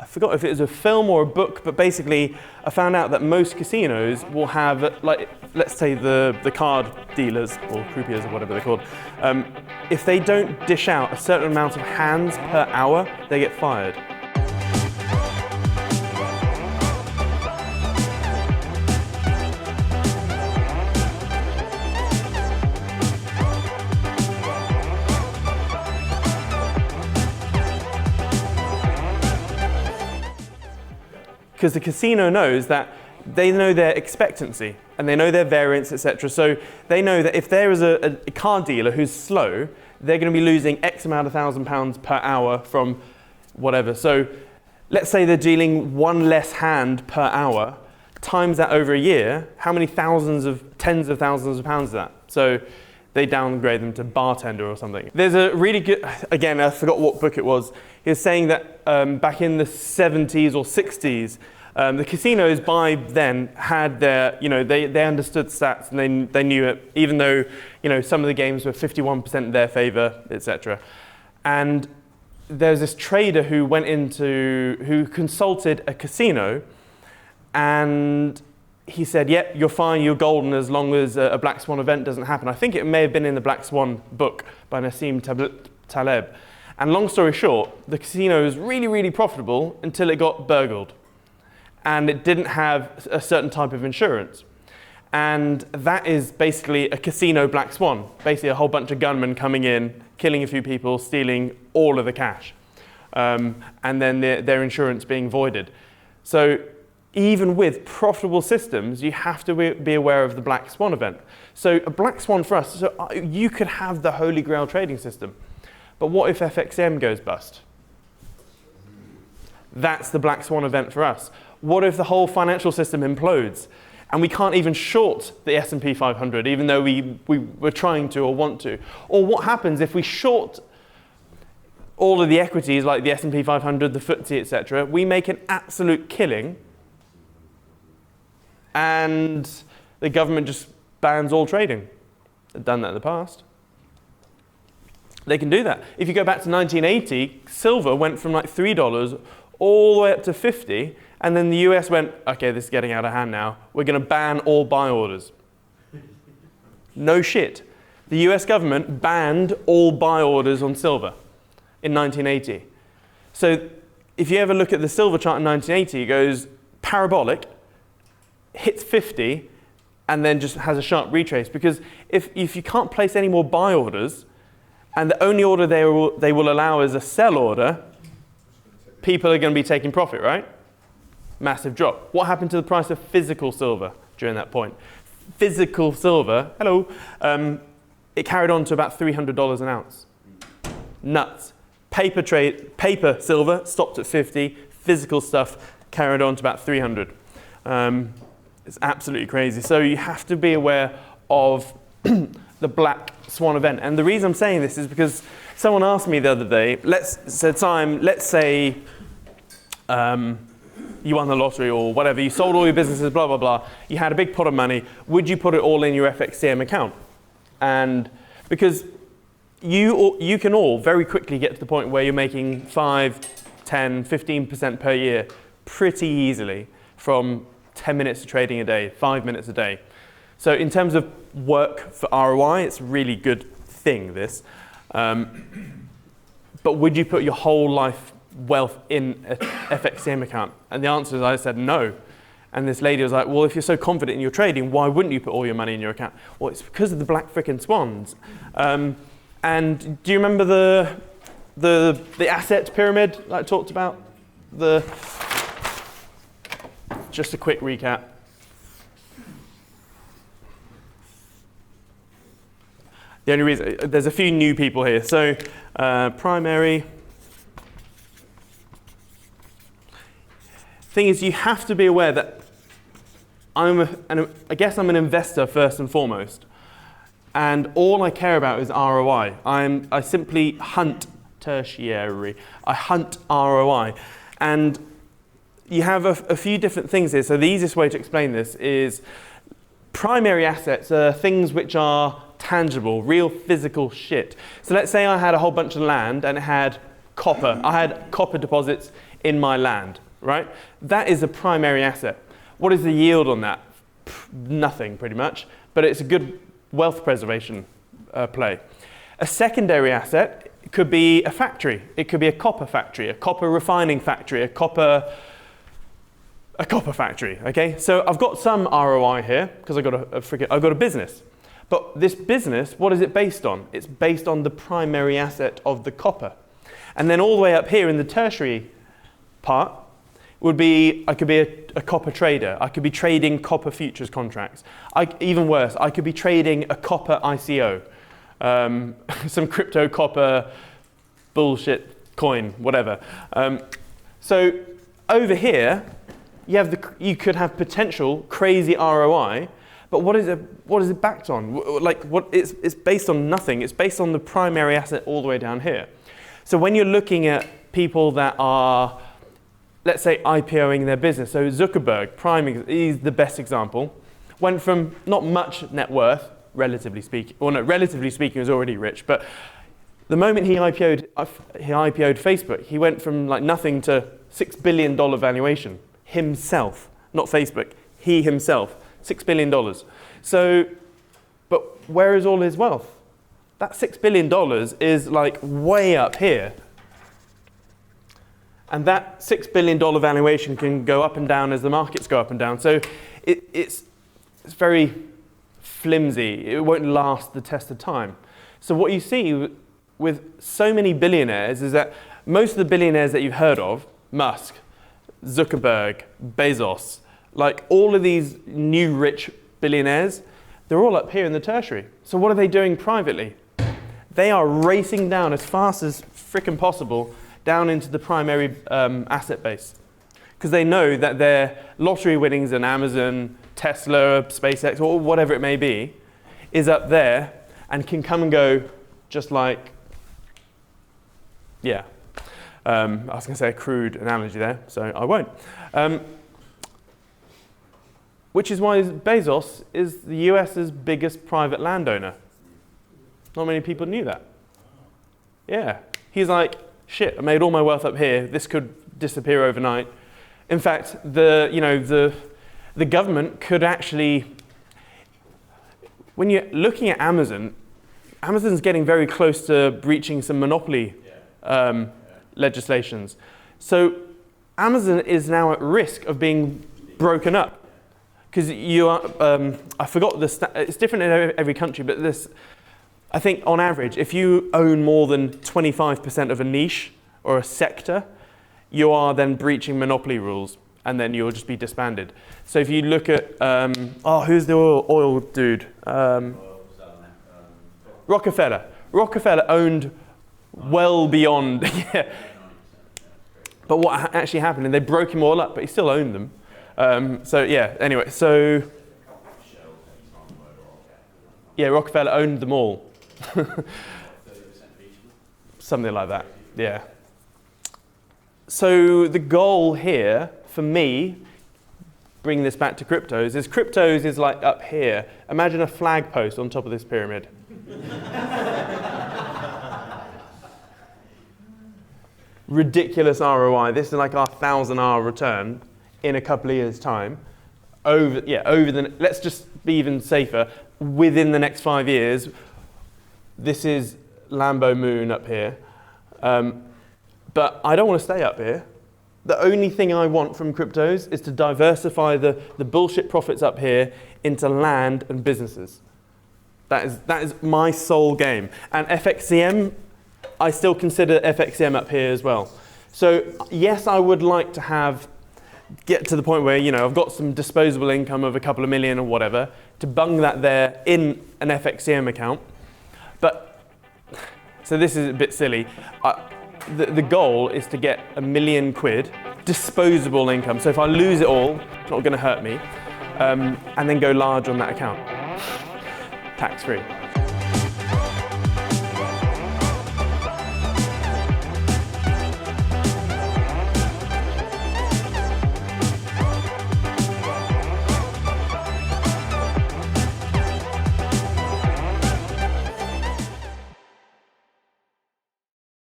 I forgot if it was a film or a book, but basically I found out that most casinos will have, like, let's say the card dealers or croupiers or whatever they're called, if they don't dish out a certain amount of hands per hour, they get fired. Because the casino knows that they know their expectancy and they know their variance, etc. So they know that if there is a card dealer who's slow, they're going to be losing X amount of £1,000 per hour from whatever. So let's say they're dealing one less hand per hour, times that over a year, how many tens of thousands of pounds is that? So they downgrade them to bartender or something. There's a really good, again, I forgot what book it was. He was saying that back in the 70s or 60s, the casinos by then had their, they understood stats and they knew it, even though, some of the games were 51% in their favor, etc. And there's this trader who who consulted a casino, and he said, yep, you're fine, you're golden as long as a Black Swan event doesn't happen. I think it may have been in the Black Swan book by Nassim Taleb. And long story short, the casino was really, really profitable until it got burgled. And it didn't have a certain type of insurance. And that is basically a casino Black Swan. Basically a whole bunch of gunmen coming in, killing a few people, stealing all of the cash. And then their insurance being voided. So even with profitable systems, you have to be aware of the Black Swan event. So a Black Swan for us, so you could have the Holy Grail trading system. But what if FXM goes bust? That's the Black Swan event for us. What if the whole financial system implodes and we can't even short the S&P 500 even though we were trying to or want to? Or what happens if we short all of the equities like the S&P 500, the FTSE, etc. We make an absolute killing and the government just bans all trading. They've done that in the past. They can do that. If you go back to 1980, silver went from like $3 all the way up to 50, and then the US went, okay, this is getting out of hand now. We're going to ban all buy orders. No shit. The US government banned all buy orders on silver in 1980. So if you ever look at the silver chart in 1980, it goes parabolic, hits 50, and then just has a sharp retrace. Because if you can't place any more buy orders, and the only order they will allow is a sell order, people are going to be taking profit, right? Massive drop. What happened to the price of physical silver during that point? Physical silver, hello, it carried on to about $300 an ounce. Nuts. Paper silver stopped at 50. Physical stuff carried on to about 300. It's absolutely crazy. So you have to be aware of the Black Swan event. And the reason I'm saying this is because someone asked me the other day, let's say you won the lottery or whatever, you sold all your businesses, blah, blah, blah, you had a big pot of money, would you put it all in your FXCM account? And because you can all very quickly get to the point where you're making 5, 10, 15% per year pretty easily from 10 minutes of trading a day, 5 minutes a day. So in terms of work for ROI, it's a really good thing, this. But would you put your whole life wealth in an FXCM account? And the answer is, I said no. And this lady was like, well, if you're so confident in your trading, why wouldn't you put all your money in your account? Well, it's because of the black frickin' swans. And do you remember the asset pyramid that I talked about? Just a quick recap. The only reason, there's a few new people here. So primary. Thing is, you have to be aware that I guess I'm an investor first and foremost. And all I care about is ROI. I simply hunt tertiary. I hunt ROI. And you have a few different things here. So the easiest way to explain this is primary assets are things which are tangible, real physical shit. So let's say I had a whole bunch of land and it had copper. I had copper deposits in my land, right? That is a primary asset. What is the yield on that? Nothing, pretty much, but it's a good wealth preservation play. A secondary asset could be a factory. It could be a copper factory, a copper refining factory, a copper factory, okay? So I've got some ROI here because I've got a business. But this business, what is it based on? It's based on the primary asset of the copper. And then all the way up here in the tertiary part would be, I could be a copper trader. I could be trading copper futures contracts. Even worse, I could be trading a copper ICO, some crypto copper bullshit coin, whatever. So over here, you could have potential crazy ROI, but what is it backed on? It's based on nothing. It's based on the primary asset all the way down here. So when you're looking at people that are, let's say, IPOing their business, so Zuckerberg, he's the best example, went from not much net worth, relatively speaking, well, no, relatively speaking, he was already rich, but the moment he IPO'd Facebook, he went from like nothing to $6 billion valuation. Himself, not Facebook, he himself, $6 billion. So, but where is all his wealth? That $6 billion is like way up here. And that $6 billion valuation can go up and down as the markets go up and down. So it's very flimsy. It won't last the test of time. So what you see with so many billionaires is that most of the billionaires that you've heard of, Musk, Zuckerberg, Bezos, like all of these new rich billionaires, they're all up here in the tertiary. So what are they doing privately? They are racing down as fast as frickin' possible down into the primary asset base. Because they know that their lottery winnings in Amazon, Tesla, SpaceX, or whatever it may be, is up there and can come and go just like, yeah. I was going to say a crude analogy there, so I won't. Which is why Bezos is the US's biggest private landowner. Not many people knew that. Yeah. He's like, shit, I made all my wealth up here. This could disappear overnight. In fact, the government could actually, when you're looking at Amazon's getting very close to breaching some monopoly legislations. So Amazon is now at risk of being broken up. Because you are, I forgot it's different in every country, but I think on average, if you own more than 25% of a niche or a sector, you are then breaching monopoly rules, and then you'll just be disbanded. So if you look at, who's the oil dude? Rockefeller. Rockefeller owned well beyond, yeah. But what actually happened, and they broke him all up, but he still owned them. So yeah, anyway, so yeah, Rockefeller owned them all. Something like that, yeah. So the goal here, for me, bringing this back to cryptos is like up here. Imagine a flag post on top of this pyramid. Ridiculous ROI. This is like our 1,000-hour return in a couple of years' time. Let's just be even safer. Within the next 5 years, this is Lambo Moon up here. But I don't want to stay up here. The only thing I want from cryptos is to diversify the bullshit profits up here into land and businesses. That is my sole game. And FXCM, I still consider FXCM up here as well. So yes, I would like to get to the point where, I've got some disposable income of a couple of million or whatever, to bung that there in an FXCM account. But, so this is a bit silly. The goal is to get £1 million disposable income. So if I lose it all, it's not going to hurt me. And then go large on that account. Tax-free.